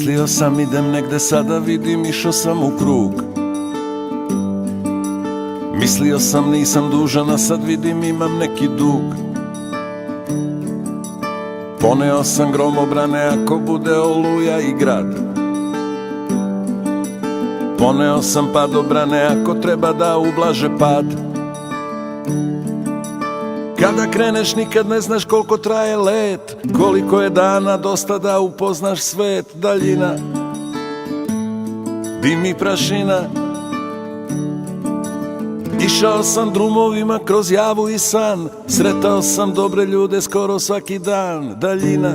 Mislio sam idem negde, sada vidim išao sam u krug. Mislio sam nisam dužan, a sad vidim imam neki dug. Poneo sam gromobrane ako bude oluja i grad. Poneo sam padobrane ako treba da ublaže pad. Kada kreneš nikad ne znaš koliko traje let, koliko je dana dosta da upoznaš svet. Daljina, dim i prašina. Išao sam drumovima kroz javu i san, sretao sam dobre ljude skoro svaki dan. Daljina,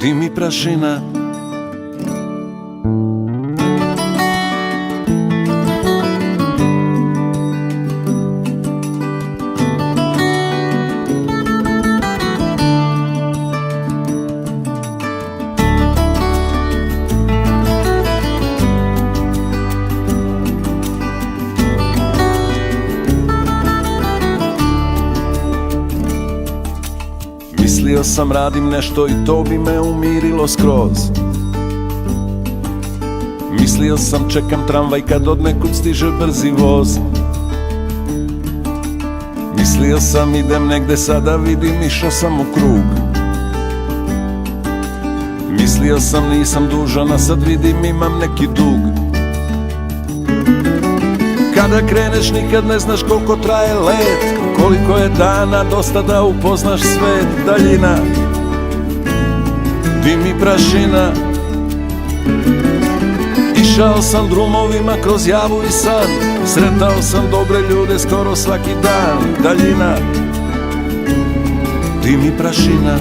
dim i prašina. Mislio sam radim nešto i to bi me umirilo skroz. Mislio sam čekam tramvaj kad od nekud stiže brzi voz. Mislio sam idem negde, sada vidim išao sam u krug. Mislio sam nisam dužan, a sad vidim imam neki dug. Kada kreneš nikad ne znaš koliko traje let, koliko je dana dosta da upoznaš svet. Daljina, dim i prašina. Išao sam drumovima kroz javu i san, sretao sam dobre ljude skoro svaki dan. Daljina, dim i prašina.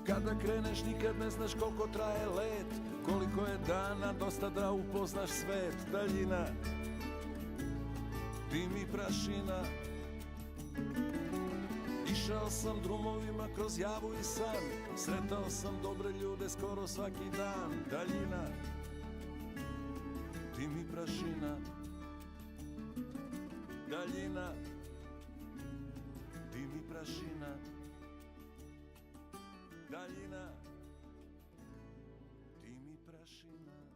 Kada kreneš nikad ne znaš koliko traje let, koliko je dana dosta da upoznaš svet. Daljina, dim i prašina. Išao sam drumovima kroz javu i san, sretao sam dobre ljude skoro svaki dan. Daljina, dim i prašina. Daljina, dim i prašina. Daljina, dim i prašina.